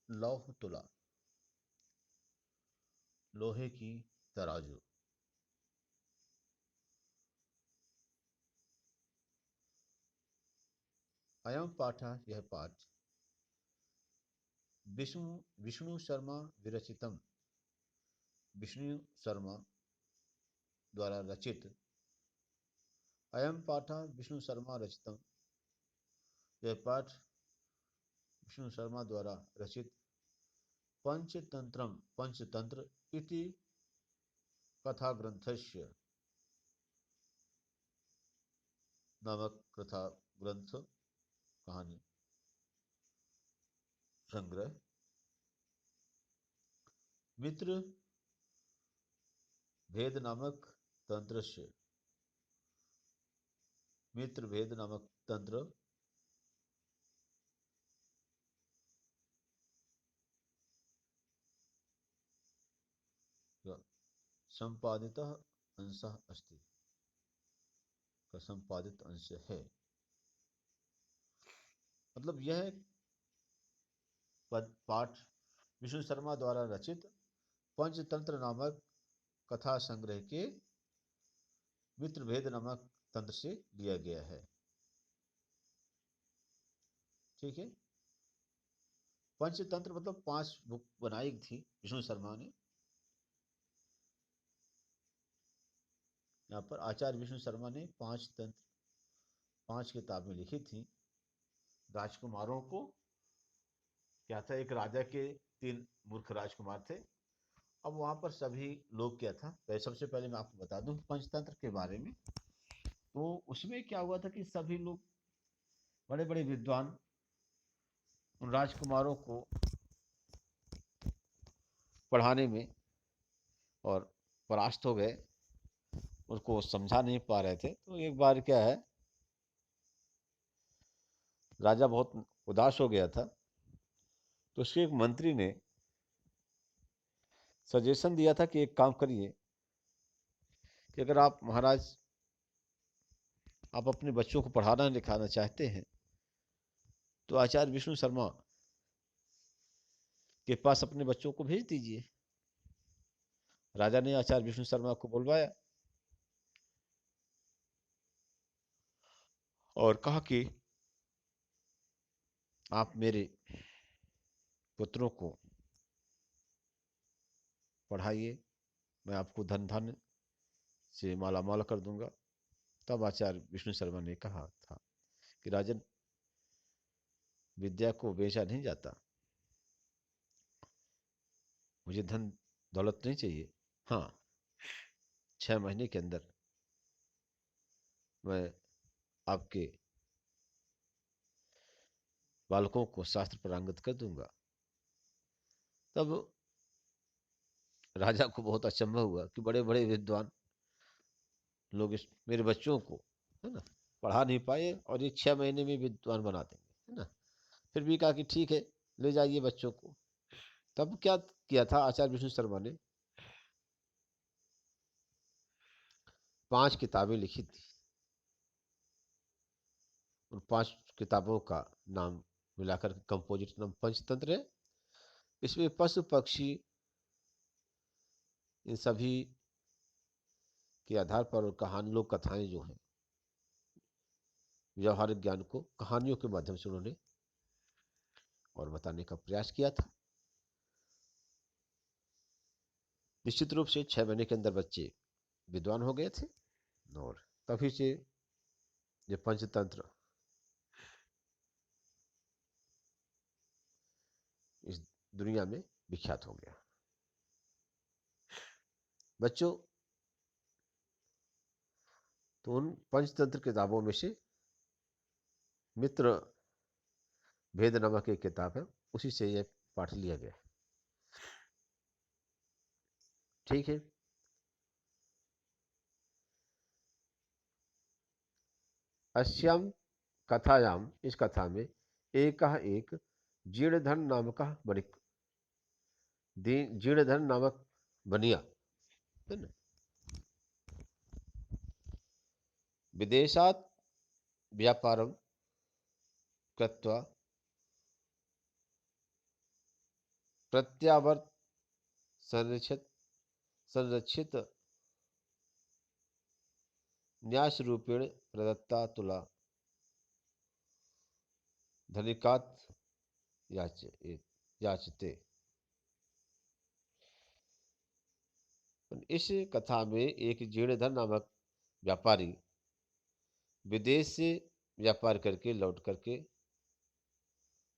लौह तुला, लोहे की तराजू। अयम पाठ, यह पाठ विष्णु विष्णु शर्मा विरचितम, विष्णु शर्मा द्वारा रचित। अयम पाठ विष्णु शर्मा रचितम, यह पाठ विष्णु शर्मा द्वारा रचित पंचतंत्रम, पंचतंत्र इति कथा ग्रंथस्य नामक कथा ग्रंथ, कहानी संग्रह, मित्र भेद नामक तंत्र से, मित्र भेद नामक तंत्र संपादित अंश अस्ति, का संपादित अंश है। मतलब यह पाठ विष्णु शर्मा द्वारा रचित पंचतंत्र नामक कथा संग्रह के मित्र भेद नामक तंत्र से लिया गया है। ठीक है। पंचतंत्र मतलब 5 बुक बनाई थी विष्णु शर्मा ने। यहाँ पर आचार्य विष्णु शर्मा ने 5 तंत्र, 5 किताबें लिखी थी राजकुमारों को। क्या था, एक राजा के 3 मूर्ख राजकुमार थे। अब वहां पर सभी लोग क्या था, सबसे पहले मैं आपको बता दूं पंचतंत्र के बारे में। तो उसमें क्या हुआ था कि सभी लोग बड़े बड़े विद्वान उन राजकुमारों को पढ़ाने में और परास्त हो गए, उसको समझा नहीं पा रहे थे। तो एक बार क्या है, राजा बहुत उदास हो गया था। तो उसके एक मंत्री ने सजेशन दिया था कि एक काम करिए कि अगर आप महाराज आप अपने बच्चों को पढ़ाना लिखाना चाहते हैं तो आचार्य विष्णु शर्मा के पास अपने बच्चों को भेज दीजिए। राजा ने आचार्य विष्णु शर्मा को बुलवाया और कहा कि आप मेरे पुत्रों को पढ़ाइए, मैं आपको धन धन से माला माल कर दूंगा। तब आचार्य विष्णु शर्मा ने कहा था कि राजन, विद्या को बेचा नहीं जाता, मुझे धन दौलत नहीं चाहिए। हाँ, 6 महीने के अंदर मैं आपके बालकों को शास्त्र पारंगत कर दूंगा। तब राजा को बहुत अचंभा हुआ कि बड़े बड़े विद्वान लोग इस मेरे बच्चों को, है ना, पढ़ा नहीं पाए और ये 6 महीने में विद्वान बना देंगे, है ना। फिर भी कहा कि ठीक है, ले जाइए बच्चों को। तब क्या किया था आचार्य विष्णु शर्मा ने, 5 किताबें लिखी थी। उन 5 किताबों का नाम मिलाकर कंपोजिट नाम पंचतंत्र है। इसमें पशु पक्षी इन सभी के आधार पर कहानी, लोक कथाएं जो हैं, व्यवहारिक ज्ञान को कहानियों के माध्यम से उन्होंने और बताने का प्रयास किया था। निश्चित रूप से 6 महीने के अंदर बच्चे विद्वान हो गए थे और तभी से ये पंचतंत्र इस दुनिया में विख्यात हो गया। बच्चों, तो उन पंचतंत्र किताबों में से मित्र भेद नामक एक किताब है, उसी से यह पाठ लिया गया। ठीक है। अस्याम कथायाम, इस कथा में एक जीर्णधन नामक बणिक, जीर्णधन नामक बनिया, है ना, विदेशात व्यापारम कृत्वा प्रत्यावर्त संरक्षित संरक्षित न्यास रूपेण प्रदत्ता तुला धनिकात याचते। इस कथा में एक जीर्णधर नामक व्यापारी विदेश से व्यापार करके लौट करके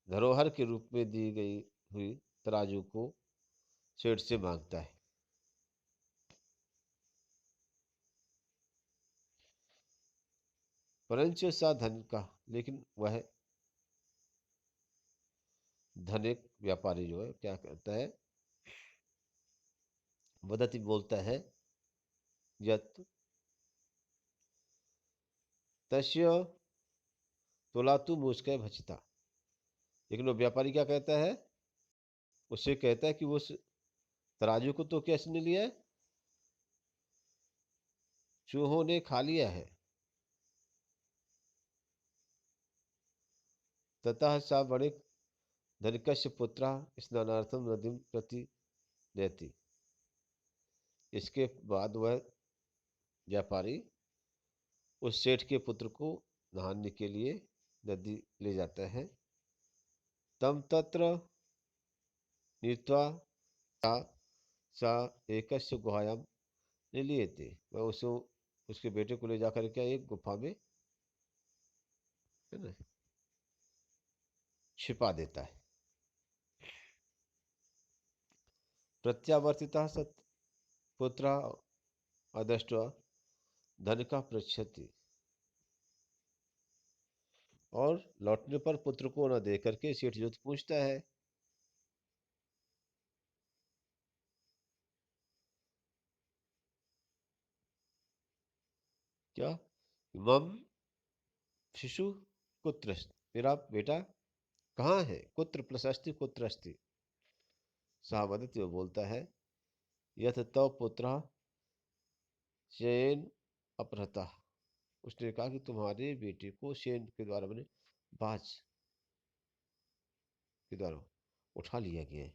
धरोहर के रूप में दी गई हुई तराजू को सेठ से मांगता है। परंच सा धन का, लेकिन वह धनिक व्यापारी जो है क्या कहता है, वदति बोलता है, यत तस्य तुलातु मुस्कै भचिता। लेकिन वो व्यापारी क्या कहता है, उससे कहता है कि वो तराजू को तो किसने लिया है, चूहों ने खा लिया है। ततः सा बड़े धनिकस्य पुत्र स्नानार्थम नदीम प्रति रहती। इसके बाद वह व्यापारी उस सेठ के पुत्र को नहाने के लिए नदी ले जाता है। तम तत्र नीत्वा सा सा एकस्य गुहायाम निलीयते। वह उसके बेटे को ले जाकर के एक गुफा में, है ना, छिपा देता है। प्रत्यावर्तिता सत पुत्र अदृष्ट्वा धन का पृच्छति। और लौटने पर पुत्र को न दे करके सेठ जो पूछता है, क्या मम शिशु कुत्र, मेरा बेटा कहाँ है, कुत्र प्लस अस्ति कुत्र अस्ति। सावधित वो बोलता है, यथ तव पुत्र शयन अपहृता। उसने कहा कि तुम्हारे बेटे को शेन के द्वारा, मैंने बाज के द्वारा उठा लिया गया है,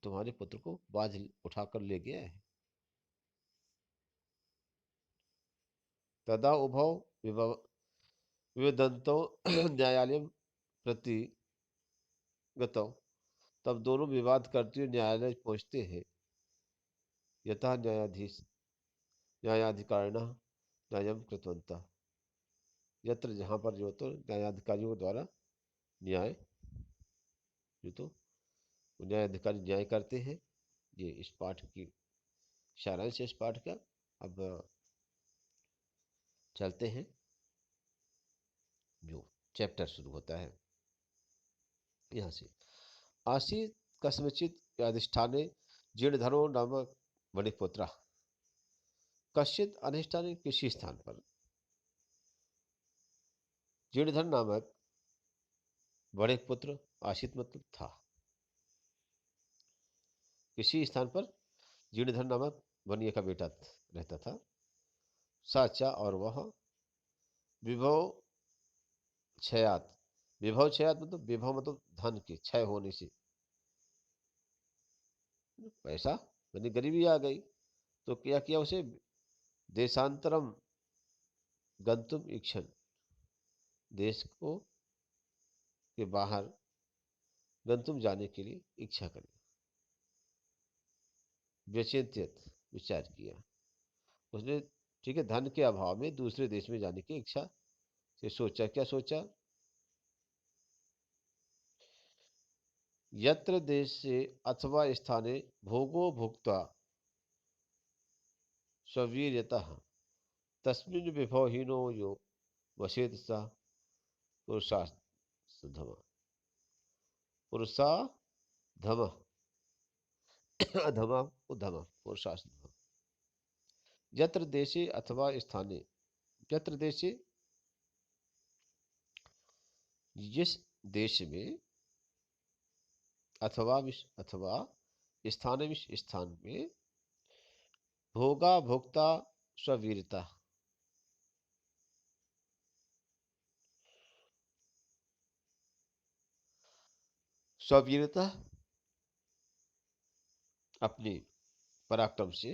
तुम्हारे पुत्र को बाज उठाकर ले गया है। तदा उभौ विवदंतो न्यायालय प्रति गतौ। तब दोनों विवाद करते हुए न्यायालय पहुंचते हैं। यथा न्यायाधिकारिणः न्यायम कृतवन्तः। यत्र, जहाँ पर जो तो न्यायाधिकारियों द्वारा न्याय, जो तो न्यायाधिकारी न्याय करते हैं। ये इस पाठ की सारांश है इस पाठ का। अब चलते हैं, जो चैप्टर शुरू होता है यहाँ से। आसीत कस्मचित अधिष्ठाने जीर्णधरो नामक मणिपुत्र। कश्चित अधिष्ठाने, किसी स्थान पर जीर्णधर नामक बड़े पुत्र, आशित मतलब था, किसी स्थान पर जीर्णधर नामक वन्य का बेटा रहता था। साचा, और वह विभव क्षयात, विभव क्षयात मतलब, विभव मतलब धन के क्षय होने से, पैसा यानी गरीबी आ गई। तो क्या किया उसे, देशांतरम गंतुम इच्छन, देश को के बाहर गंतुम जाने के लिए इच्छा करी। व्यचिंत्यत, विचार किया उसने, ठीक है, धन के अभाव में दूसरे देश में जाने की इच्छा से सोचा। क्या सोचा, यत्र देशे अथवा स्थाने भोगो भुक्त्वा स्ववीर्यतः तस्मिन् विभवहीनो यो वसेत स पुरुषाधम पुरुषाधम अधम उधम पुरुषाधम। यत्र देशे अथवा स्थाने, यत्र देशे जिस देश में, अथवा अथवा स्थान स्थान में, भोगा भोक्ता स्ववीरता, स्ववीरता अपनी पराक्रम से,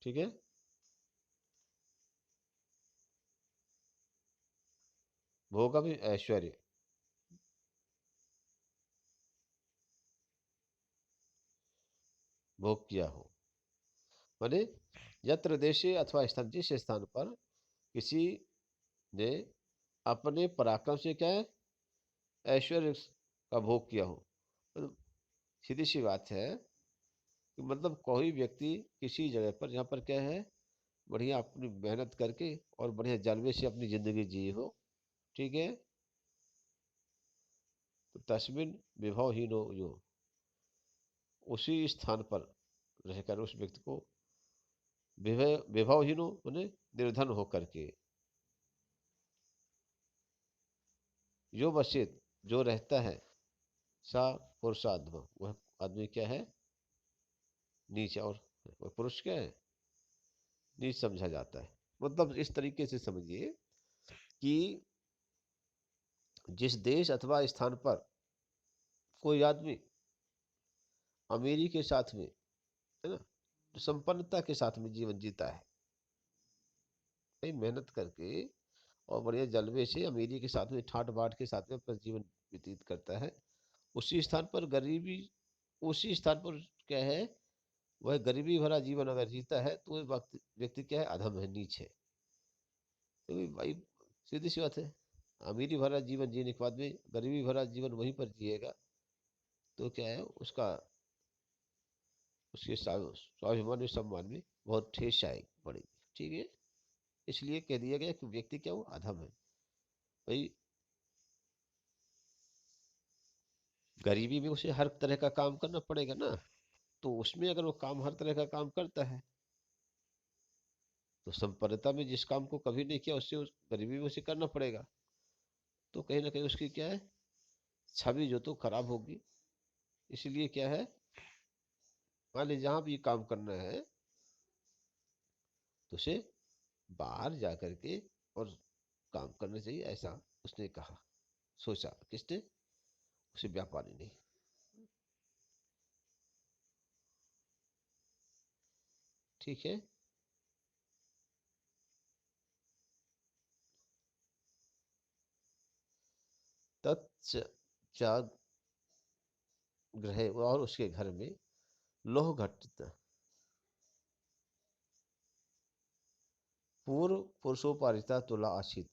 ठीक है। भोगम ऐश्वर्य, भोग किया हो, माने यत्र देशे अथवा स्थान, जिस स्थान पर किसी ने अपने पराक्रम से क्या है, ऐश्वर्य का भोग किया हो। मतलब सीधी सी बात है कि मतलब कोई व्यक्ति किसी जगह पर जहाँ पर क्या है, बढ़िया अपनी मेहनत करके और बढ़िया जलवे से अपनी जिंदगी जी हो, ठीक है। तो तस्मिन विभवहीनो जो, उसी स्थान पर रहकर उस व्यक्ति को विभवहीनो माने निर्धन होकर के, जो वसित जो रहता है, सा पुरुषाधम, वह आदमी क्या है, नीच, और वह पुरुष क्या है, नीच समझा जाता है। मतलब इस तरीके से समझिए कि जिस देश अथवा स्थान पर कोई आदमी अमीरी के साथ में, है ना, तो संपन्नता के साथ में जीवन जीता है, कहीं मेहनत करके और बढ़िया जलवे से अमीरी के साथ में, ठाट बाट के साथ में अपना जीवन व्यतीत करता है, उसी स्थान पर गरीबी, उसी स्थान पर क्या है, वह गरीबी भरा जीवन अगर जीता है तो वह व्यक्ति क्या है, अधम है, नीच है। तो भाई सीधी सी बात है, अमीरी भरा जीवन जीने के बाद में गरीबी भरा जीवन वहीं पर जिएगा तो क्या है, उसका, उसके स्वाभिमान में, सम्मान में बहुत ठेस आएगी, पड़ेगी, ठीक है। इसलिए कह दिया गया कि व्यक्ति क्या, वो अधम है। भाई गरीबी में उसे हर तरह का काम करना पड़ेगा ना, तो उसमें अगर वो काम, हर तरह का काम करता है, तो संपन्नता में जिस काम को कभी नहीं किया, उससे उस गरीबी में उसे करना पड़ेगा। तो कहीं ना कहीं उसकी क्या है, छवि जो तो खराब होगी। इसलिए क्या है, मान लीजिए जहाँ भी काम करना है तो उसे बाहर जा करके और काम करना चाहिए, ऐसा उसने कहा, सोचा, किसने, उसे व्यापारी ने। ठीक है। तत्च गृह, और उसके घर में लोह घटित पूर्व पुरुषोपारिता तुला आशित,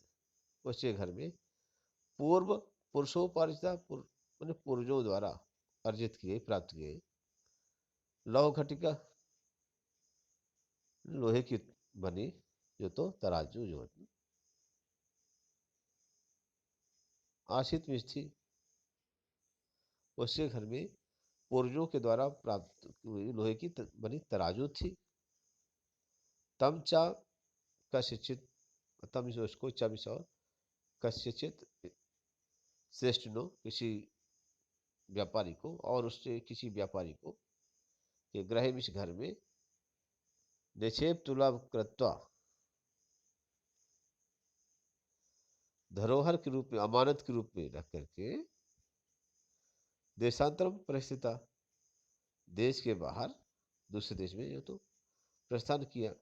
उसके घर में पूर्व पुरुषोपारिता, माने पूर्वजों द्वारा अर्जित किए, प्राप्त किए, लौह घटिका, लोहे की बनी जो तो तराजू जो होती, आशित में थी, उसके घर में पूर्वजों के द्वारा प्राप्त हुई लोहे की बनी तराजू थी। तम चा कस्यचित, तम से उसको, चम से और कस्यचित श्रेष्ठ नो, किसी व्यापारी को, और उससे किसी व्यापारी को, कि ग्रह इस घर में निक्षेप तुला कृत्वा, धरोहर के रूप में, अमानत के रूप में रख करके, देशांतरम परिस्थिता, देश के बाहर दूसरे देश में जो तो प्रस्थान किया।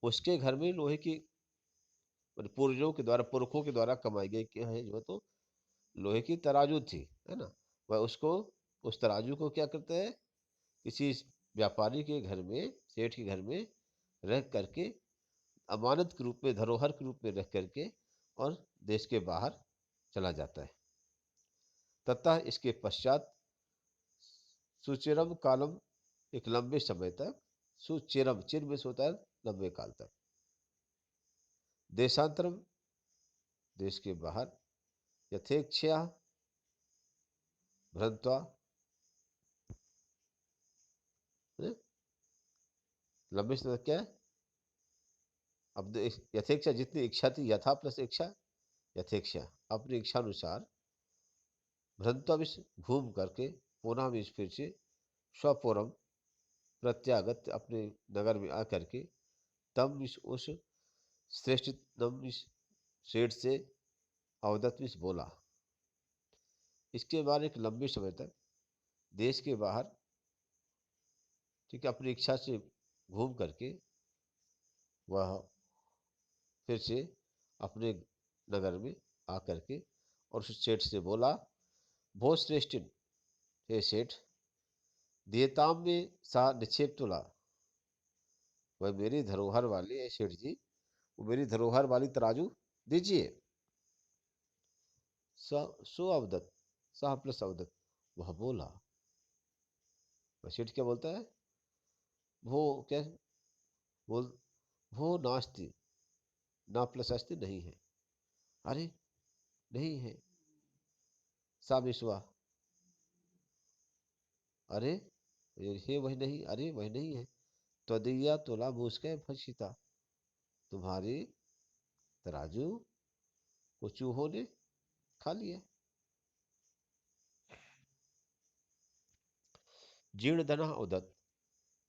उसके घर में लोहे की, मतलब पूर्वजों के द्वारा, पुरखों के द्वारा कमाई गई क्या है, जो तो लोहे की तराजू थी, है ना, वह उसको, उस तराजू को क्या करते हैं, किसी व्यापारी के घर में, सेठ के घर में रख करके, अमानत के रूप में, धरोहर के रूप में रख करके, और देश के बाहर चला जाता है। तथा इसके पश्चात सुचिरम कालम, एक लंबे समय तक, सुचिरम, चिर में से होता है लंबे काल तक, देशांतरम, देश के बाहर, यथेच्छया भ्रंत्वा, है? लंबे समय तक क्या है, अब यथेच्छा, जितनी इच्छा थी, यथा प्लस इच्छा, यथेच्छा, अपनी इच्छा अनुसार, भ्रंत्वा विष, घूम करके, पुनः विष, फिर से, स्वपुरम, प्रत्यागत, अपने नगर में आकर के, तम विष, उस श्रेष्ठतम विष, सेठ से, अवदत विष, बोला, इसके बाद एक लंबे समय तक देश के बाहर, ठीक है, अपनी इच्छा से घूम करके वह फिर से अपने नगर में आकर के और उस सेठ से बोला, भो श्रेष्ठिन, हे सेठ, देयताम में सा निक्षेप तुला। वह मेरी धरोहर वाली है सेठ जी, वो मेरी धरोहर वाली तराजू दीजिए। सो अवदत, सह प्लस अवदत, वह बोला। वह सेठ क्या बोलता है, वो क्या बोल, वो नास्ती, ना प्लस अस्ति नहीं है। अरे नहीं है, सा विश्वा, अरे ये वही नहीं, अरे वही नहीं है। त्वदीया तुला मुस्के भक्षिता, तुम्हारी तराजू को चूहों ने खा लिया। जीर्णधन उदत,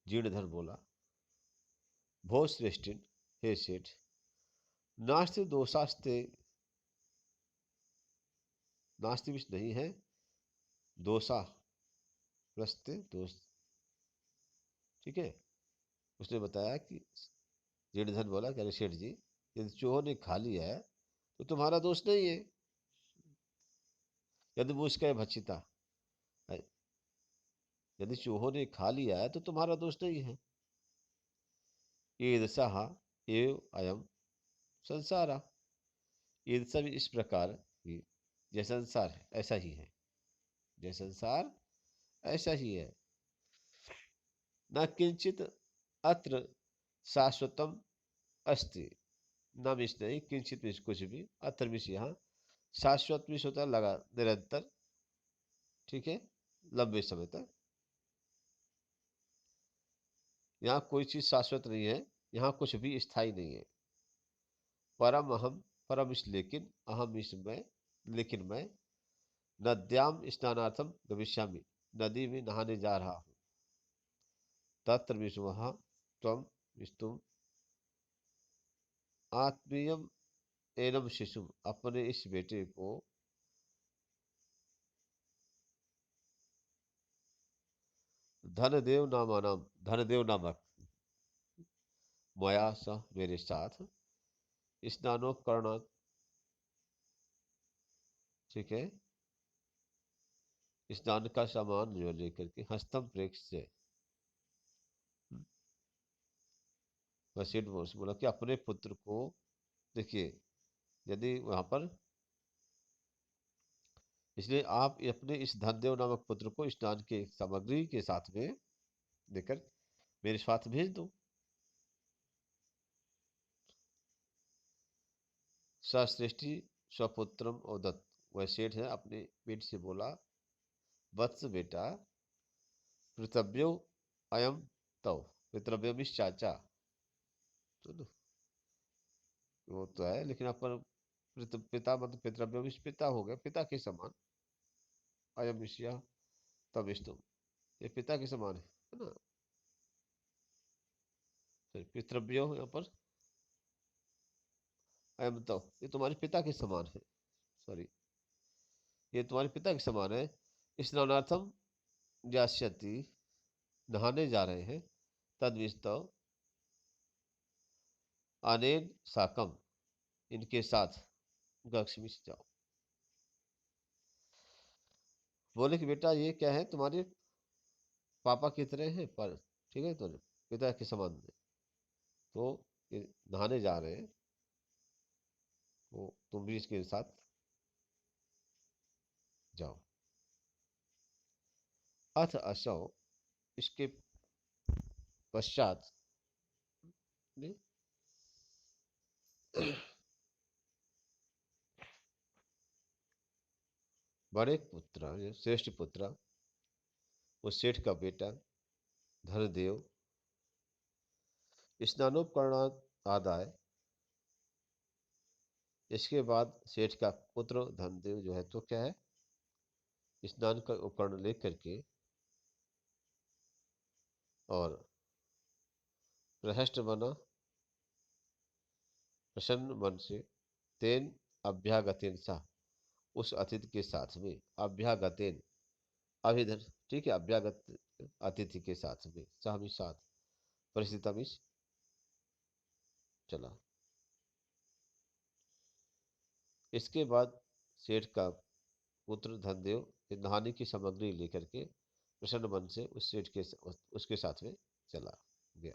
जीर्णधन बोला, भो श्रेष्ठिन, हे सेठ, नास्ति दोषास्ते, नास्ति विष नहीं है, दोषा प्रस्ते दोष, ठीक है। उसने बताया कि जीर्णधन बोला कि अरे सेठ जी, यदि चूहों ने खा लिया है तो तुम्हारा दोष नहीं है। यदि मुस्के भक्षिता, यदि चूहों ने खा लिया है तो तुम्हारा दोष नहीं है। ईदृशः एव अयम संसार, ईदृशा भी इस प्रकार ही, जय संसार है ऐसा ही है, जय संसार ऐसा ही है। न किंचित अत्र शाश्वतम अस्ति, न मिस नहीं, किंचित मिस कुछ भी, अत्र मिस यहाँ, शाश्वत मिस होता है लगा, निरंतर, ठीक है, लंबे समय तक। यहाँ कोई चीज शाश्वत नहीं है, यहाँ कुछ भी स्थायी नहीं है। परम अहम, परम इस लेकिन, अहम इस मैं, लेकिन मैं, नद्याम स्नानार्थम गमिष्यामि, नदी में नहाने जा रहा हूँ। तत्र विष्णुः त्वं विष्णु आत्मीयम एनम शिशु, अपने इस बेटे को धनदेव नामानाम, धनदेव नामक, मया सह मेरे साथ स्नानोपकरण, ठीक है, स्नान का सामान जो लेकर के हस्तम प्रेक्ष से, वसीठ बोला कि अपने पुत्र को, देखिए, यदि वहां पर, इसलिए आप अपने इस धनदेव नामक पुत्र को स्नान के सामग्री के साथ में देकर मेरे साथ भेज दो। सश्रेष्ठी स्वपुत्रम औदत, वह सेठ है अपने बेटे से बोला, वत्स बेटा, पितृव्यो अयम तव, पितृव्यो मिस चाचा, सुनो, वो तो है लेकिन अपन पिता मतलब पितृव्यो मिस पिता हो गया, पिता के समान, अयम ईशिया तब तुम, ये पिता के समान है ना। पितृव्यो यहाँ पर अयम तव, ये तुम्हारे पिता के समान है, सॉरी, ये तुम्हारे पिता के समान है। स्नानार्थम जास्यति, नहाने जा रहे हैं, तद्विस्तव अनेन साकम, इनके साथ गक्षमी से जाओ। बोले कि बेटा ये क्या है, तुम्हारे पापा की तरह है पर, ठीक है, तो पिता के समान है, तो ये नहाने जा रहे हैं, तो तुम भी इसके साथ जाओ। अथ असौ, इसके पश्चात ने बड़े पुत्र, ये श्रेष्ठ पुत्र, उस सेठ का बेटा धनदेव, स्नानोपकरणात् आदाय, इसके बाद सेठ का पुत्र धनदेव जो है तो क्या है, स्नान का उपकरण लेकर के और प्रहस्ट बना, प्रसन्न मन से, तेन अभ्यागतेन सा, उस अतिथि के साथ में, अभ्यागतेन, अभिधन, ठीक है, अभ्यागत अतिथि के साथ में, सहमी साथ, परिस्थितमिश, चला। इसके बाद सेठ का पुत्र धनदेव नहाने की सामग्री लेकर के प्रसन्न मन से उस सेठ के उसके साथ में चला गया।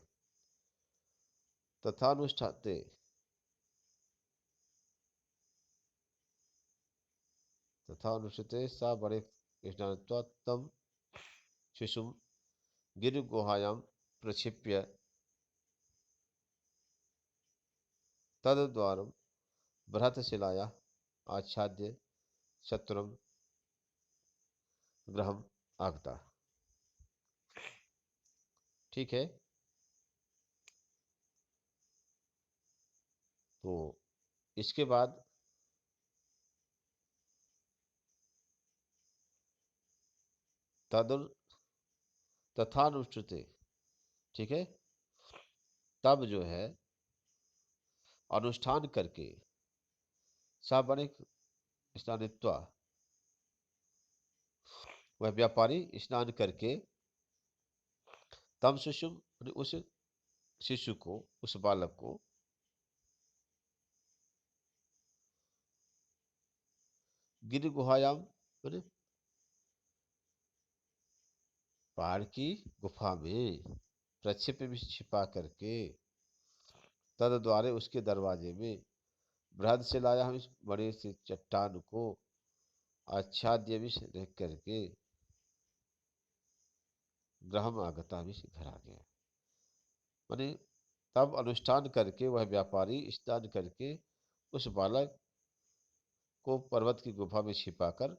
तथानुष्ठाते, तथानुष्ठते सा बड़े स्नात्वा तम शिशुम गिरिगुहायां प्रक्षिप्य तद्द्वारम बृहत्शिलाया आच्छाद्य शत्रुम गृहम आगता। ठीक है, तो इसके बाद तदुन तथानुष्ठते, ठीक है, तब जो है अनुष्ठान करके साबणिक स्नानित्वा, वह व्यापारी स्नान करके तम शिशु, उस शिशु को, उस बालक को गिर गुहायाम, माने पहाड़ की गुफा में, प्रक्षेप में छिपा करके, तद द्वारे, उसके दरवाजे में, बृहद से लाया, हम इस बड़े से चट्टान को आच्छाद्य विष रख करके ग्रहम आगता भी घर आ गया। माने तब अनुष्ठान करके वह व्यापारी स्नान करके उस बालक को पर्वत की गुफा में छिपाकर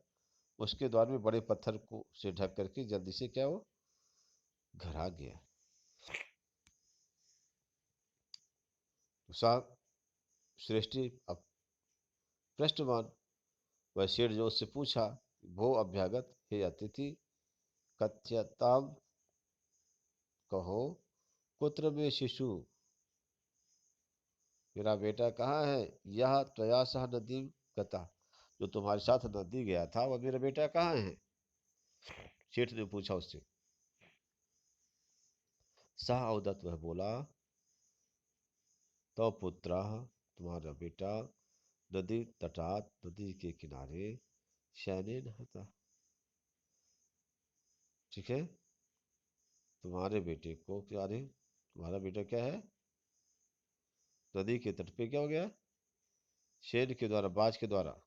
उसके द्वार में बड़े पत्थर को से ढक करके जल्दी से क्या वो घर आ गया। सा श्रेष्ठी अब पृष्ठमान, वह शेर जो उससे पूछा, भो अभ्यागत, हे अतिथि, कथ्यताम, कहो, पुत्र में शिशु, मेरा बेटा कहाँ है, यह त्वया सह नदी गता, जो तुम्हारे साथ नदी गया था वह मेरा बेटा कहाँ है। सेठ ने पूछा उससे। सह अवदत, वह बोला, तो पुत्र, तुम्हारा बेटा, नदी तटात, नदी के किनारे, शयनेन हता, ठीक है, तुम्हारे बेटे को क्या रे, तुम्हारा बेटा क्या है, नदी के तट पे क्या हो गया, शेर के द्वारा, बाज के द्वारा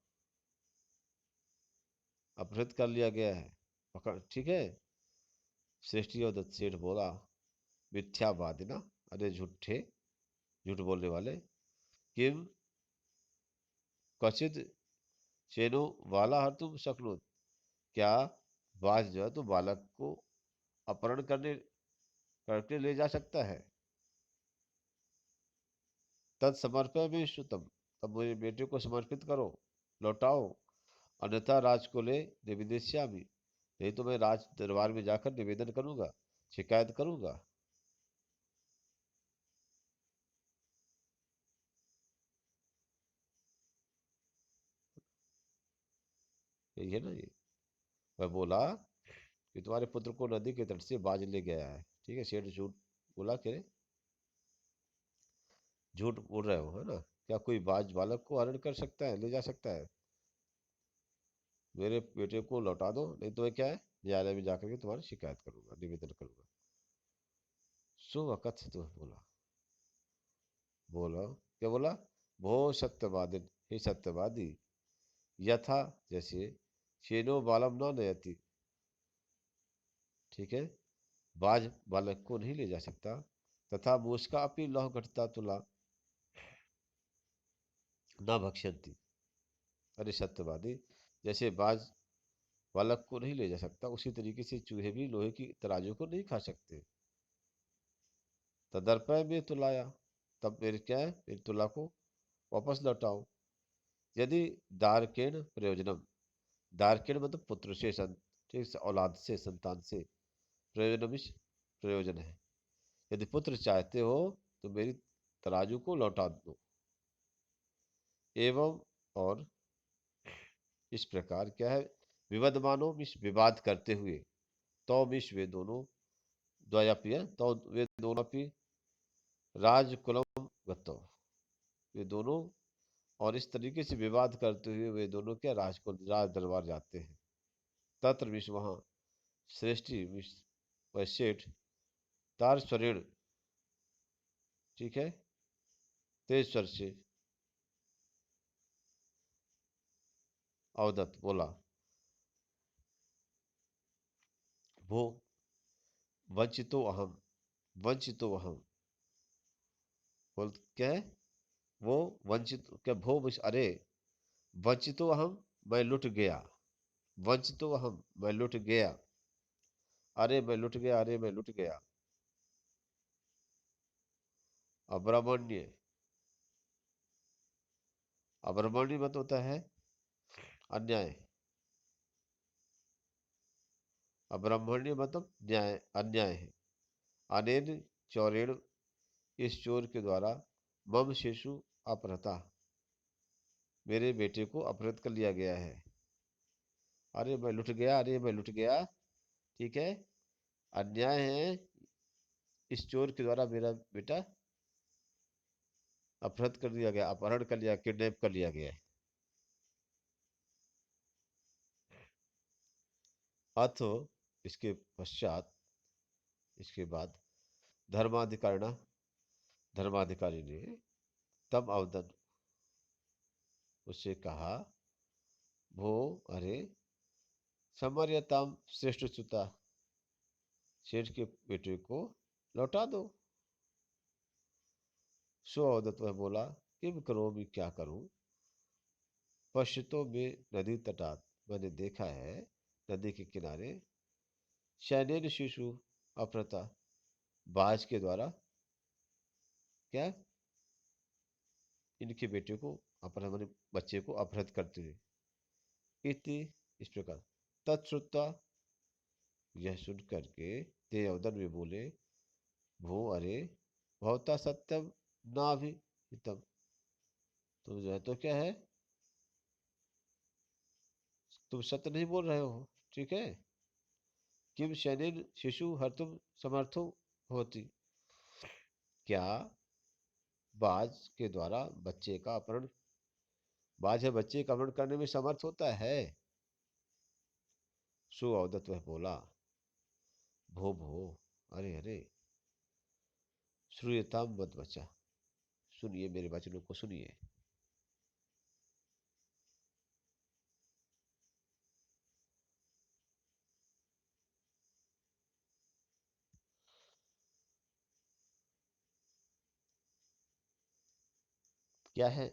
अपहृत कर लिया गया है, पकड़, ठीक है। श्रेष्ठी और दत्त सेठ बोला, मिथ्यावादी ना, अरे झूठे, झूठ बोलने वाले, किम क्वचित शेनो वाला हर तुम शक्नुत, क्या बाज जो है तो बालक को अपहरण करने करके ले जा सकता है। तत्समर्पय में श्रुतम, तब मेरे बेटे को समर्पित करो, लौटाओ, अन्यथा राज को ले निवेदिष्यामि, नहीं तो मैं राज दरबार में जाकर निवेदन करूंगा, शिकायत करूंगा। यही है ना ये। वह बोला कि तुम्हारे पुत्र को नदी के तट से बाज ले गया है, ठीक है। शेठ झूठ बोला कि झूठ बोल रहे हो, है ना, क्या कोई बाज बालक को हरण कर सकता है, ले जा सकता है, मेरे बेटे को लौटा दो, नहीं तो मैं क्या है, न्यायालय में जाकर के तुम्हारी शिकायत करूंगा, निवेदन करूंगा। सो वक़्त तो बोला, बोला क्या बोला, भो सत्यवादी, हे सत्यवादी, यथा, जैसे, शेनो बालम न नयति, ठीक है, बाज बालक को नहीं ले जा सकता, तथा मूषका अपनी लौह घटता तुला न भक्ष्यंती, अरे सत्यवादी, जैसे बाज बालक को नहीं ले जा सकता, उसी तरीके से चूहे भी लोहे की तराजू को नहीं खा सकते। तदर्पय में तुलाया, तब मेरे क्या है, मेरी तुला को वापस लौटाओ। यदि दारकेण प्रयोजनम, दारकेण मतलब पुत्र से, ठीक से, औलाद से, संतान से, प्रयोजनम प्रयोजन है, यदि पुत्र चाहते हो तो मेरी तराजू को लौटा दो। एवं और इस प्रकार क्या है, विवदमानो मिस विवाद करते हुए, तो मिस वे दोनों, द्वयापि तो वे दोनों अपि राजकुलम गतो, वे दोनों, और इस तरीके से विवाद करते हुए वे दोनों क्या राजकुल राज दरबार जाते हैं। तत्र मिस वहाँ श्रेष्ठी मिस व सेठ तार स्वरेण, ठीक है, तेज स्वर से अवदत्त बोला, भो वंचितो अहम, वंचितो अहम, बोल क्या है वो, वंचित क्या भो अरे वंचितो अहम, मैं लुट गया, वंचितो अहम, मैं लुट गया, अरे मैं लुट गया, अरे मैं लुट गया। अब्राह्मण्य, अब्राह्मण्य मत होता है अन्याय, अब्राह्मण्य मतलब न्याय, अन्याय है। अनेन चौरेण, इस चोर के द्वारा, मम शिशु अपहृता, मेरे बेटे को अपहृत कर लिया गया है। अरे मैं लुट गया, अरे मैं लुट गया, ठीक है, अन्याय है, इस चोर के द्वारा मेरा बेटा अपहृत कर दिया गया, अपहरण कर लिया, किडनैप कर लिया गया है। अथ, इसके पश्चात, इसके बाद, धर्माधिकारिणा, धर्माधिकारी ने तब अवदन, उससे कहा, भो अरे समर्यताम श्रेष्ठ च्युता, शेठ के बेटे को लौटा दो। सो अवदत्त वह बोला, किम करो, मैं क्या करूं, पश्चितों में नदी तटात, मैंने देखा है नदी के किनारे, शैनेन शिशु अपहृता, बाज के द्वारा क्या इनके बेटे को अपहरण, माने बच्चे को अपहृत करते हुए, इति, इस प्रकार, तत्श्रुत्वा, यह सुन करके, ते अवदन में बोले, भो अरे भवता सत्यम नाभिहितम, तो जो है तो क्या है, तुम सत्य नहीं बोल रहे हो, ठीक है, किम शैनिन शिशु हर तुम समर्थो होती, क्या बाज के द्वारा बच्चे का अपहरण, बाज है बच्चे का अपहरण करने में समर्थ होता है। सो अवदत्त वह बोला, भो भो, अरे अरे, श्रूयताम मत बचा, सुनिए मेरे वचनों को सुनिए। क्या है,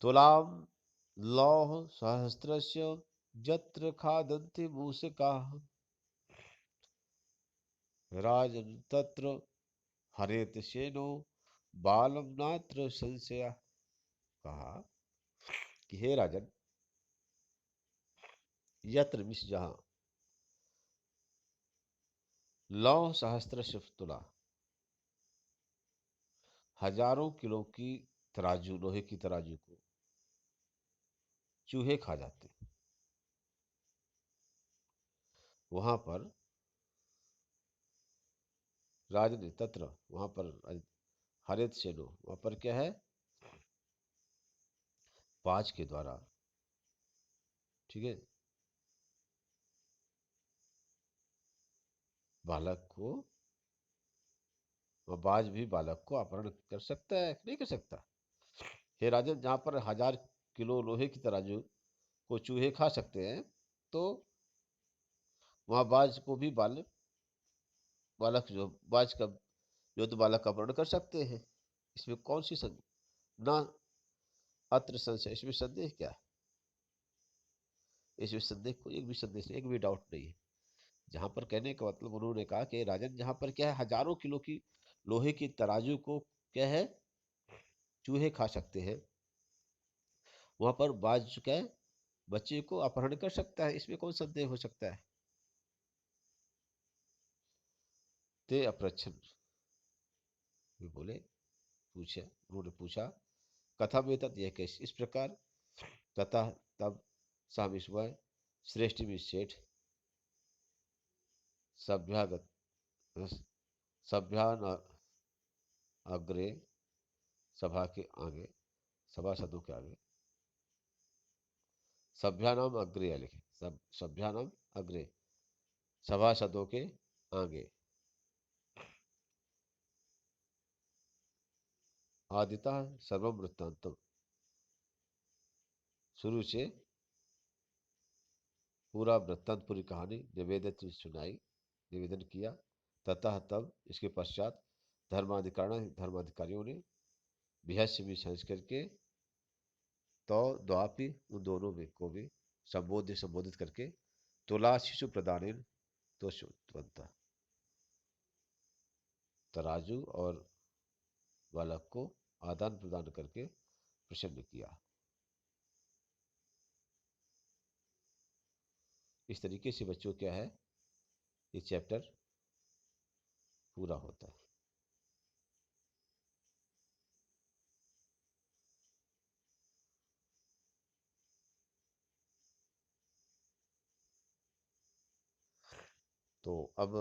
तुलाम लौह सहस्त्रस्य जत्र खादन्ति मूषकाः, राजन तत्र हरेत सेनो बालम नात्र संशय, कहा कि हे राजन, यत्र मिस जहां, लौह सहस्त्र तुला, हजारों किलो की तराजू, लोहे की तराजू को चूहे खा जाते, वहां पर राजन तत्र, वहां पर हरित सेनो, वहां पर क्या है, बाज के द्वारा, ठीक है, बालक को, वह बाज भी बालक को अपहरण कर सकता है, नहीं कर सकता। हे राजन, जहां पर 1000 किलो लोहे की तराजू को चूहे खा सकते हैं, तो वहां बाज को भी बालक जो बाज का, जो तो बालक का अपहरण कर सकते हैं। इसमें कौन सी ना अत्र संशय, इसमें संदेह क्या है, इसमें संदेह, कोई एक भी संदेह नहीं, एक भी डाउट नहीं है। जहां पर कहने का मतलब, उन्होंने कहा कि राजन, जहां पर क्या है, हजारों किलो की लोहे की तराजू को क्या है, चूहे खा सकते हैं, वहां पर बाज क्या है, बच्चे को अपहरण कर सकता है, इसमें कौन संदेह हो सकता है। ते अप्रच्छन, वे बोले, पूछा, उन्होंने पूछा, कथा में तत्, यह कैसे, इस प्रकार, तथा तब सामिस्मय श्रेष्ठ सेठ सभ्यागत सभ्यान अग्रे सभा के आगे सभासदों के आगे सभ्यानाम अग्रे लिखे सभ्यानाम अग्रे सभासदों के आगे आदिता सर्वम वृत्तांतम शुरू से पूरा वृत्तांत पूरी कहानी निवेदन किया तथा तब इसके पश्चात धर्माधिकारियों ने बिहस्य विशेष करके तो द्वापी उन दोनों में को भी संबोधित करके तुला शिशु प्रदान तो शुद्धवंता तराजू और बालक को आदान प्रदान करके प्रसन्न किया। इस तरीके से बच्चों क्या है ये चैप्टर पूरा होता है। तो अब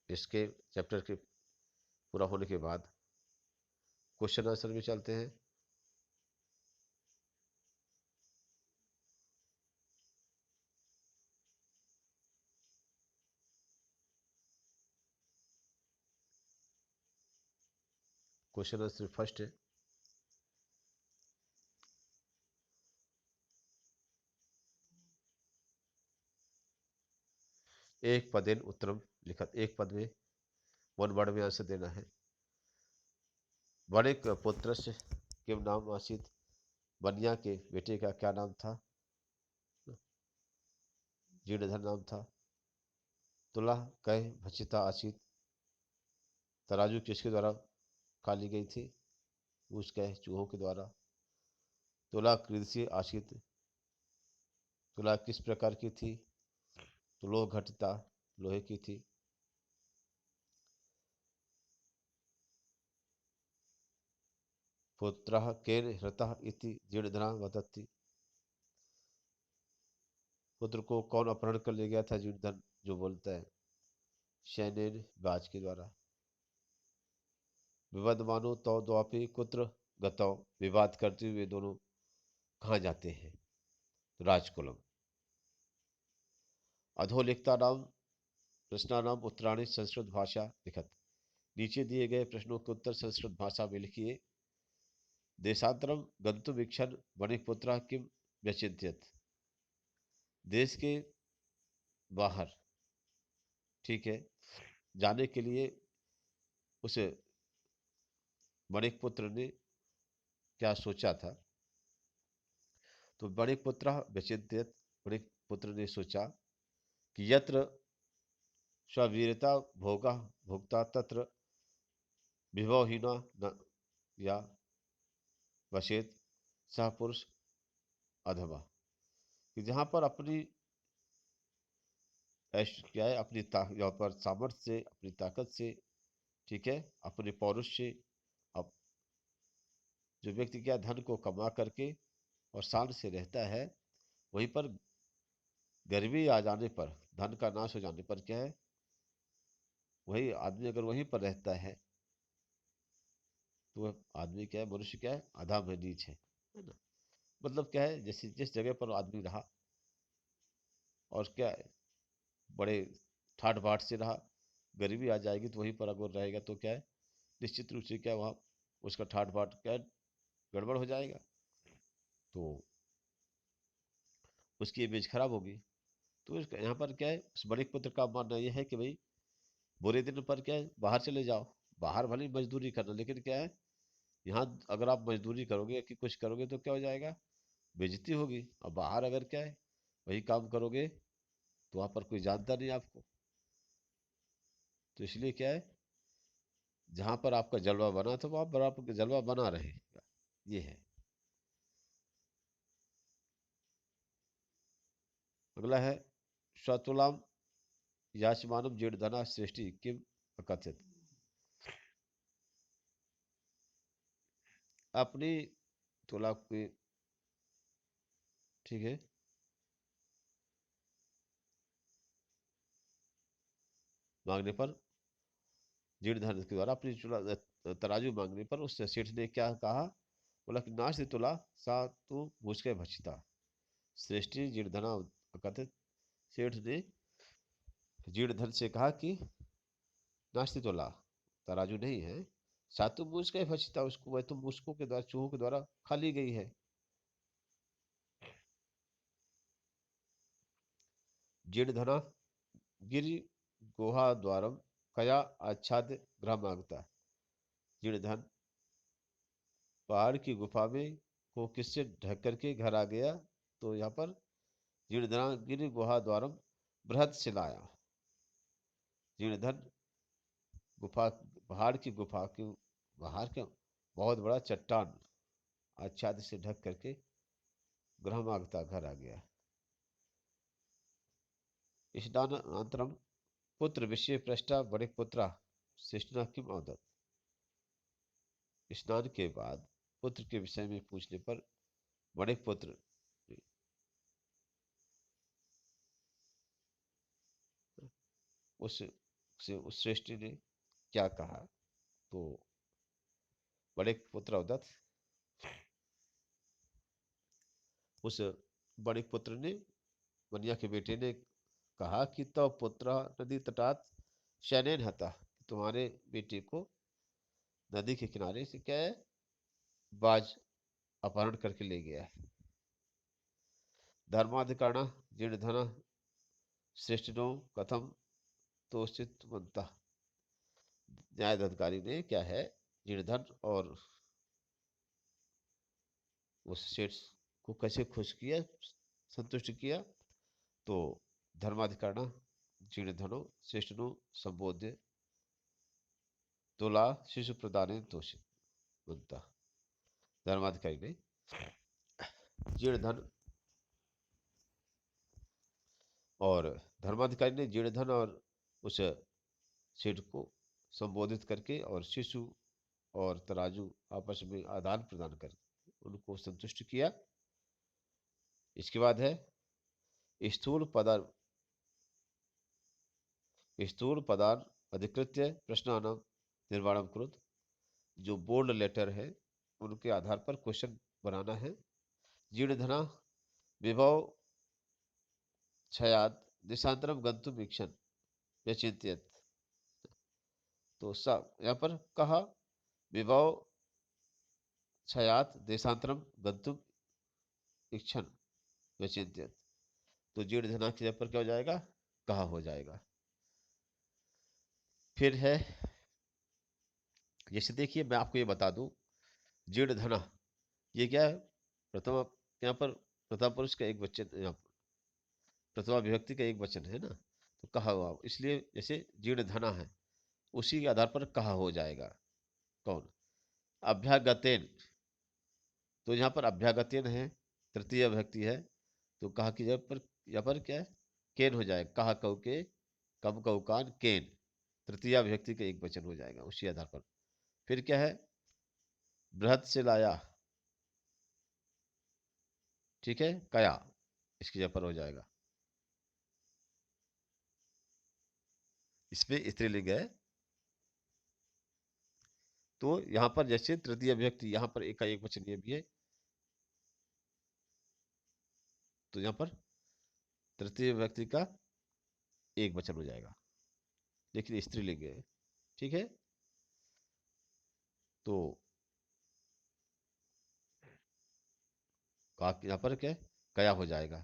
इसके चैप्टर के पूरा होने के बाद क्वेश्चन आंसर में चलते हैं। क्वेश्चन आंसर फर्स्ट है, एक पदेन उत्तरम लिखत, एक पद में वन वर्ड में आंसर देना है। वणिक पुत्र से किम नाम आसित, बनिया के बेटे का क्या नाम था? जीर्णधर नाम था। तुला कह भचिता आसित, तराजू किसके द्वारा खाली गई थी? पूछ कह चूहों के द्वारा। तुला कृषि आसित, तुला किस प्रकार की थी? तुलो घटिता, लोहे की थी। पुत्रः केन हृतः इति जीर्णधरा वदति, पुत्र को कौन अपहरण कर ले गया था? जीर्णधर जो बोलता है। शैनेन बाज के द्वारा। विवादमानो तो द्वापी कुत्र गतौ, विवाद करते हुए दोनों कहाँ जाते हैं? राजकुलम। अधोलिखता नाम प्रश्नानाम उत्तराणि संस्कृत भाषा लिखत, नीचे दिए गए प्रश्नों के उत्तर संस्कृत भाषा में लिखिए। देशांतरम गंतुम इच्छन वणिकपुत्र किम व्यचिंत्यत, देश के बाहर ठीक है जाने के लिए उस वणिकपुत्र ने क्या सोचा था? तो वणिकपुत्र व्यचिंत्यत, वणिकपुत्र ने सोचा कि यत्र स्ववीरता भोगा भोक्ता तत्र विभवहीना न या वशेत सह पुरुष अधवा, कि जहाँ पर अपनी क्या है अपनी यहाँ पर सामर्थ्य से अपनी ताकत से ठीक है अपने पौरुष से अब जो व्यक्ति क्या धन को कमा करके और शान से रहता है, वहीं पर गरीबी आ जाने पर धन का नाश हो जाने पर क्या है वही आदमी अगर वहीं पर रहता है तो वह आदमी क्या है मनुष्य क्या है अधम है नीच है ना। मतलब क्या है जैसे जिस जगह पर आदमी रहा और क्या है बड़े ठाट बाट से रहा, गरीबी आ जाएगी तो वहीं पर अगर रहेगा तो क्या है निश्चित रूप से क्या वहाँ उसका ठाट बाट क्या है गड़बड़ हो जाएगा, तो उसकी इमेज खराब होगी। तो यहाँ पर क्या है उस बड़े पुत्र का मानना यह है कि भाई बुरे दिन पर क्या है बाहर चले जाओ, बाहर भले ही मजदूरी करना, लेकिन क्या है यहाँ अगर आप मजदूरी करोगे कि कुछ करोगे तो क्या हो जाएगा बेइज्जती होगी। और बाहर अगर क्या है वही काम करोगे तो वहाँ पर कोई जानता नहीं आपको, तो इसलिए क्या है जहाँ पर आपका जलवा बना तो वहाँ पर आपका जलवा बना रहेगा, ये है। अगला है स्वतुलाम याचमानम जीर्णधना सृष्टि किम अकथित, अपनी तुला की ठीक है। मांगने पर जीर्ण धन के द्वारा अपनी तराजू मांगने पर उस सेठ ने क्या कहा, बोला कि नास्ति तुला सा तू भूज के भक्षिता। श्रेष्ठी जीर्ण धना कहते, सेठ ने जीर्ण धन से कहा कि नास्ति तुला, तराजू नहीं है, सातु मूस का भक्षिता, उसको वह तो मूसकों के द्वारा, चूहों के द्वारा खा ली गई है। जीर्ण धना गिरि गुहा द्वारम कया आच्छाद गृह मांगता। जीर्ण धन पहाड़ की गुफा में को किससे ढक करके घर आ गया, तो यहाँ पर जीर्ण धना गिरि गुहा द्वारम बृहद से लाया। जीर्ण धन गुफा, पहाड़ की गुफा के बाहर का बहुत बड़ा चट्टान आच्छाद से ढक करके गृह मांगता घर आ गया। स्नानानंतरम पुत्र विषय पृष्ठा बड़े पुत्रा शिष्णा किम अवदत्। स्नान के बाद पुत्र के विषय में पूछने पर बड़े पुत्र उस श्रेष्ठी ने क्या कहा, तो बड़े पुत्र अवदत्त, उस बड़े पुत्र ने, बनिया के बेटे ने कहा कि तव पुत्र नदी तटात शयनेन हता, तुम्हारे बेटे को नदी के किनारे से क्या है, बाज अपहरण करके ले गया है। धर्माधिकारण जीर्ण धन श्रेष्ठनो कथम तोषित बनता। न्याय अधिकारी ने क्या है, जीर्ण धन और उस सेठ को कैसे खुश किया, संतुष्ट किया, तो धर्माधिकारण जीर्ण धनो श्रेष्ठनो संबोध्य तुला शिशु प्रदान तोषित बनता। धर्माधिकारी ने जीर्ण धन और धर्माधिकारी ने जीर्ण धन और उस सेठ को संबोधित करके और शिशु और तराजू आपस में आदान प्रदान कर उनको संतुष्ट किया। इसके बाद है स्थूल पदार्थ अधिकृत्य प्रश्नानां निर्माणम कुरुत। जो बोल्ड लेटर है उनके आधार पर क्वेश्चन बनाना है। जीर्ण धना विभव क्षयाद देशांतरम गंतुम इच्छन व्यचिंत्यत। तो सब यहाँ पर कहा विभव क्षयात देशांतरम गंतुम इच्छन व्यचिंत्यत, तो जीर्ण धना के पर क्या हो जाएगा, कहा हो जाएगा। फिर है, जैसे देखिए मैं आपको ये बता दूं, जीर्ण धना ये क्या है, प्रथमा, यहाँ पर प्रथम पुरुष का एक वचन, यहाँ पर प्रथमा विभक्ति का एक वचन है ना, तो कहा हुआ, इसलिए जैसे जीर्ण धना है उसी के आधार पर कहा हो जाएगा। कौन, अभ्यागतेन, तो यहाँ पर अभ्यागतेन है, तृतीय विभक्ति है, तो कहा की जगह पर यहाँ पर क्या है, केन हो जाएगा, कहा कऊ के कम कऊ कान केन, तृतीय विभक्ति का एक वचन हो जाएगा उसी आधार पर। फिर क्या है, बृहद से लाया, ठीक है, कया इसकी जगह पर हो जाएगा, इसमें स्त्रीलिंग है, तो यहां पर जैसे तृतीय विभक्ति यहां पर एक का एक वचन ये भी है, तो यहां पर तृतीय विभक्ति का एक वचन हो जाएगा, लेकिन स्त्रीलिंग है, ठीक है। तो यहां पर क्या है, कया हो जाएगा।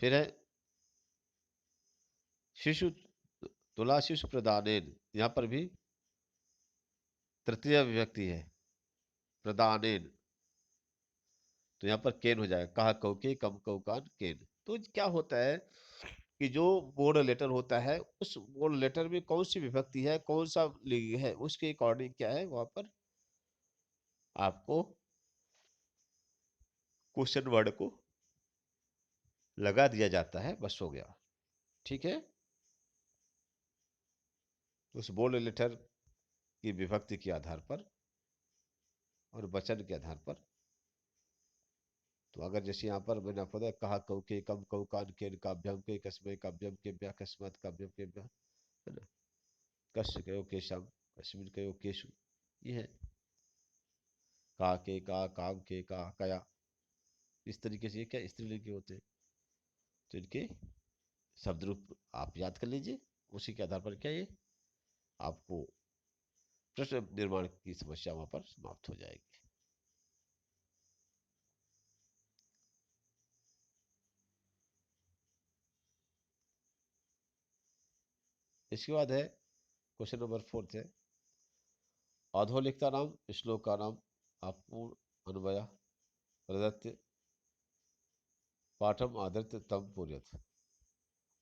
फिर है शिशु तुला शिशु प्रदानेन, यहां पर भी तृतीय विभक्ति है, प्रदानेन, तो यहाँ पर केन हो जाएगा, कहा कऊ के कम कऊ कान केन। तो क्या होता है कि जो बोर्ड लेटर होता है उस बोर्ड लेटर में कौन सी विभक्ति है, कौन सा लिंग है, उसके अकॉर्डिंग क्या है वहां पर आपको क्वेश्चन वर्ड को लगा दिया जाता है, बस हो गया, ठीक है। उस बोर्ड लेटर की विभक्ति के आधार पर और वचन के आधार पर तो अगर जैसे यहाँ पर मैंने आपको बताया, कहा कऊ के कम कऊ कान के काव्यम के कस्मे काव्यम के ब्या कस्मत काव्यम के ब्या, है ना, कश्य कयो केशम कश्मीर कयो केशु, ये है। का के का काम के का कया, इस तरीके से ये क्या स्त्रीलिंग के होते हैं। तो इनके शब्द रूप आप याद कर लीजिए, उसी के आधार पर क्या ये आपको प्रश्न निर्माण की समस्या वहां पर समाप्त हो जाएगी। इसके बाद है क्वेश्चन नंबर 4 है, अधोलिखिता नाम श्लोक का नाम अपूर्ण अन्वय प्रदत्त पाठम आदृत तम पूर्यत,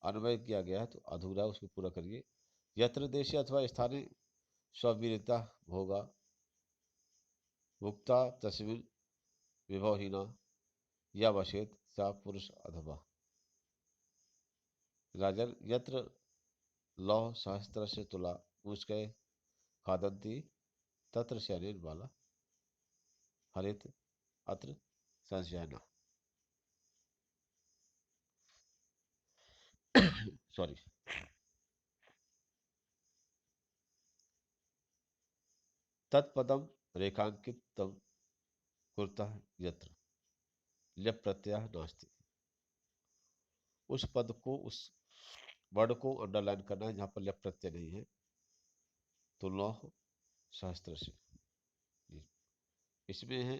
अन्वय किया गया है तो अधूरा, उसको पूरा करिए। यत्र देशे अथवा स्थानीय स्ववीरता भोगा मुक्ता तस्मिन् विभवहीना या वशेत सा पुरुष अथवा। राजन यत्र लौह सहस्त्र तुला मुस्कय खादंती तत्र शरीर बाला हरित अत्र संशयना, सॉरी, तत्पदम रेखांकित कुर्ता यत्र ल्यप प्रत्यय नास्ति, उस पद को, उस वर्ड को अंडरलाइन करना है जहां पर ल्यप प्रत्यय नहीं है। तो लौह सहस्त्र से इसमें है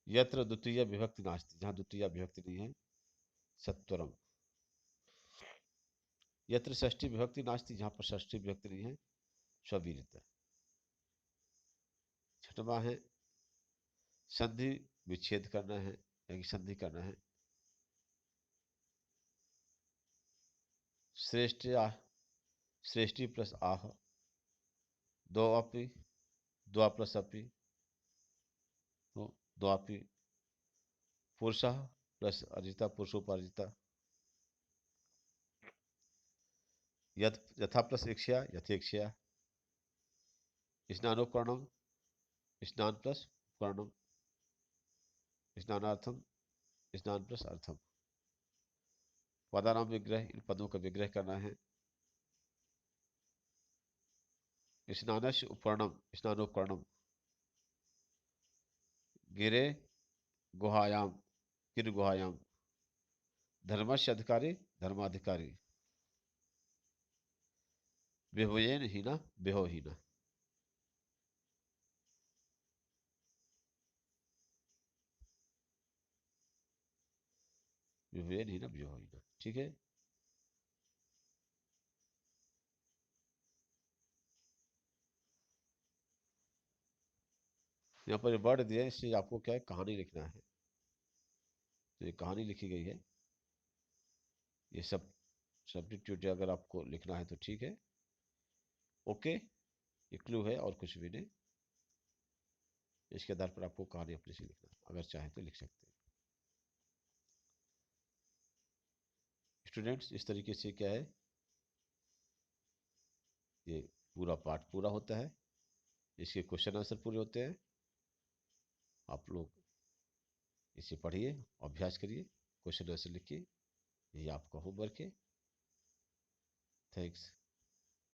यत्र द्वितीय विभक्ति नास्ति, जहां द्वितीय विभक्ति नहीं है। सत्वरम यत्र षष्ठी विभक्ति नास्ति, जहां पर षष्ठी विभक्ति नहीं है। स्ववीरता। छठवां है संधि विच्छेद करना है, यानी संधि करना है। श्रेष्ठ श्रेष्ठी प्लस आह, दो अपि द्वा प्लस अपि, तो द्वापि। पुरुष प्लस अर्जिता पुरुषोपार्जिता, यथा प्लस इक्ष्या यथेक्ष्या। स्नानोपकरणम स्नान प्लस उपकरणम, स्नानार्थम स्नान प्लस अर्थम। पदानाम विग्रह, इन पदों का विग्रह करना है। स्नानस्य उपकरणम स्नानोपकरणम, गिरे गुहायाम गिर गुहायाम, धर्मस्य अधिकारी धर्माधिकारी, विभोयन हीना विभवहीना। विभोयन हीना विभवहीना, ठीक है। यहाँ पर वर्ड दिया है, इससे आपको क्या है कहानी लिखना है। तो ये कहानी लिखी गई है, ये सब सब्स्टिट्यूट अगर आपको लिखना है तो ठीक है, ओके। ये क्लू है और कुछ भी नहीं। इसके आधार पर आपको कहानी अपने से लिखना है, अगर चाहे तो लिख सकते हैं। स्टूडेंट्स, इस तरीके से क्या है ये पूरा पाठ पूरा होता है, इसके क्वेश्चन आंसर पूरे होते हैं। आप लोग इसे पढ़िए, अभ्यास करिए, क्वेश्चन आंसर लिखिए, ये आपका होमवर्क है। थैंक्स।